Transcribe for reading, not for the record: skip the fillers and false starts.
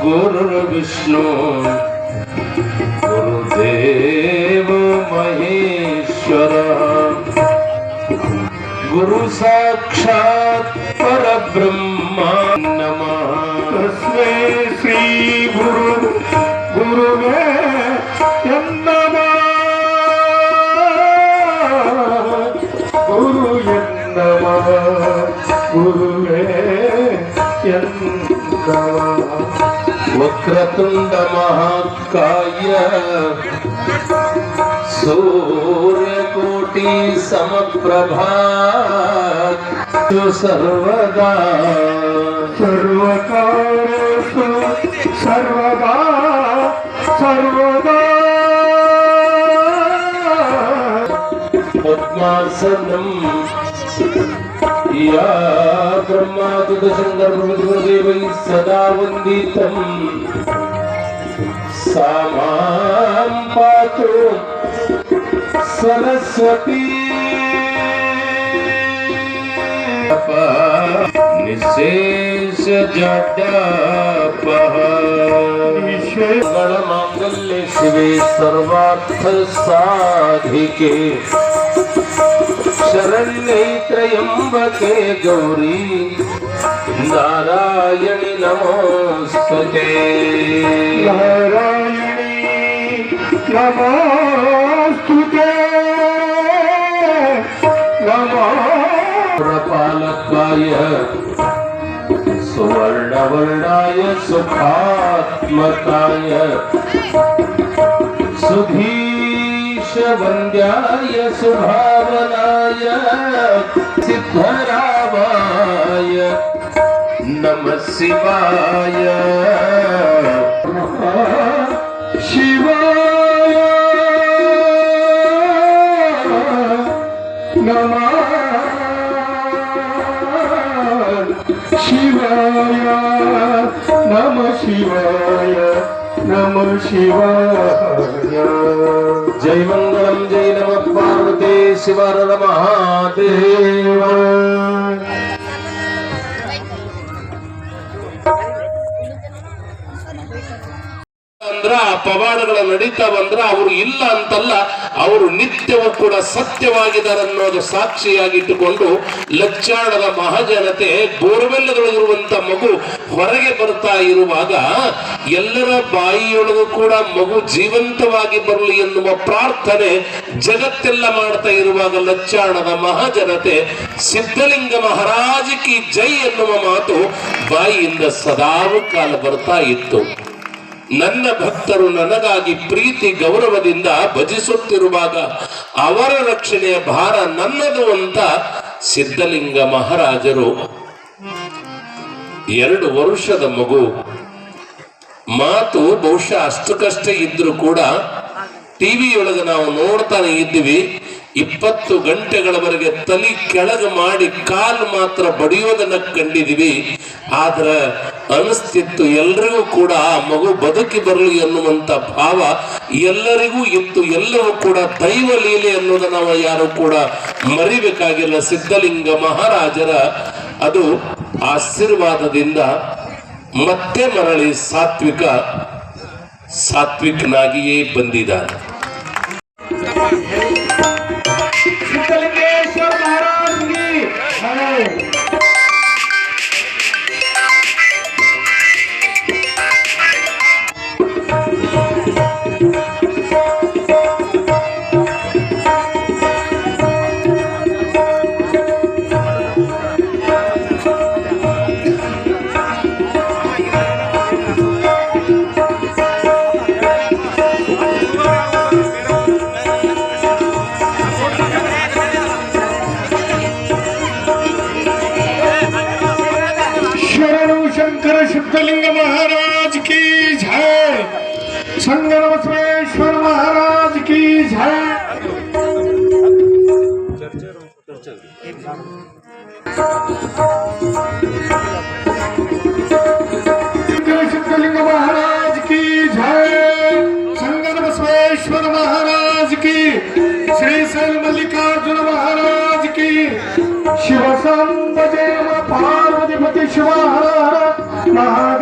गुरुर्विष्णु गुरुदेव महेश्वर गुरु साक्षात् परब्रह्म नमः। तस्मै श्री गुरुवे नमः। गुरुवे नमः। गुरुवे वक्रतुंड महाकाय सूर्यकोटि समप्रभा सर्वदा सर्वकारेषु सर्वदा सर्वदा पद्मासनम् या ब्रह्मादि शंकर प्रभुदेवैः सदा वन्दितम् सा मां पातु सरस्वती। निशेष जडापः मंगल्य शिवे सर्वार्थ साधिके शरण्ये त्र्यंबके गौरी नारायणी नमोस्तुते। नारायणी नमोस्तुते नमो प्रपालकाय सुवर्णवर्णाय सुखात्मकाय सुधीश वन्द्याय सुभावनाय सिद्धरामाय नमः शिवाय शिवाय नमः शिवाय नमः शिवाय नमः शिवाय। जय मंगलम जय नमः पार्वती शिवर महादेव। ಪವಾಡಗಳ ನಡೀತಾ ಬಂದ್ರ ಅವರು ಇಲ್ಲ ಅಂತಲ್ಲ, ಅವರು ನಿತ್ಯವೂ ಕೂಡ ಸತ್ಯವಾಗಿದ್ದಾರೆ ಅನ್ನೋದು ಸಾಕ್ಷಿಯಾಗಿಟ್ಟುಕೊಂಡು ಲಚ್ಚಾಣದ ಮಹಾಜನತೆ ಬೋರ್ವೆಲ್ಲದೊಳಗಿರುವಂತ ಮಗು ಹೊರಗೆ ಬರ್ತಾ ಇರುವಾಗ ಎಲ್ಲರ ಬಾಯಿಯೊಳಗೂ ಕೂಡ ಮಗು ಜೀವಂತವಾಗಿ ಬರಲಿ ಎನ್ನುವ ಪ್ರಾರ್ಥನೆ ಜಗತ್ತೆಲ್ಲ ಮಾಡ್ತಾ ಇರುವಾಗ ಲಚ್ಚಾಣದ ಮಹಾಜನತೆ ಸಿದ್ಧಲಿಂಗ ಮಹಾರಾಜ ಕಿ ಜೈ ಎನ್ನುವ ಮಾತು ಬಾಯಿಯಿಂದ ಸದಾವು ಕಾಲ ಬರ್ತಾ ಇತ್ತು. ನನ್ನ ಭಕ್ತರು ನನಗಾಗಿ ಪ್ರೀತಿ ಗೌರವದಿಂದ ಭಜಿಸುತ್ತಿರುವಾಗ ಅವರ ರಕ್ಷಣೆಯ ಭಾರ ನನ್ನದು ಅಂತ ಸಿದ್ಧಲಿಂಗ ಮಹಾರಾಜರು 2 ವರ್ಷದ ಮಗು ಮಾತು ಬಹುಶಃ ಅಷ್ಟಕ್ಕಷ್ಟೇ ಇದ್ರೂ ಕೂಡ ಟಿವಿಯೊಳಗೆ ನಾವು ನೋಡ್ತಾನೆ ಇದ್ದೀವಿ. 20 ಗಂಟೆಗಳವರೆಗೆ ತಲೆ ಕೆಳಗೆ ಮಾಡಿ ಕಾಲು ಮಾತ್ರ ಬಡಿಯೋದನ್ನ ಕಂಡಿದ್ದೀವಿ. ಆದ್ರೆ ಅನಿಸ್ತಿತ್ತು ಎಲ್ರಿಗೂ ಕೂಡ ಆ ಮಗು ಬದುಕಿ ಬರಲಿ ಅನ್ನುವಂತ ಭಾವ ಎಲ್ಲರಿಗೂ ಇತ್ತು. ಎಲ್ಲವೂ ಕೂಡ ದೈವ ಲೀಲೆ ಅನ್ನೋದನ್ನ ನಾವು ಯಾರು ಕೂಡ ಮರಿಬೇಕಾಗಿಲ್ಲ. ಸಿದ್ಧಲಿಂಗ ಮಹಾರಾಜರ ಅದು ಆಶೀರ್ವಾದದಿಂದ ಮತ್ತೆ ಮರಳಿ ಸಾತ್ವಿಕನಾಗಿಯೇ ಬಂದಿದ್ದಾನೆ. ಸಿದ್ಧಲಿಂಗೇಶ್ವರ ಮಹಾರಾಜನಿಗೆ सिद्धलिंग महाराज की जय। शंकर बसवेश्वर महाराज की जय। सिद्धलिंग महाराज की जय। शंकर बसवेश्वर महाराज की, श्री शैल मल्लिकार्जुन महाराज की, शिव पार्वतीपति ಶಿವ ಹರ ಹರ ಮಹಾದೇವ.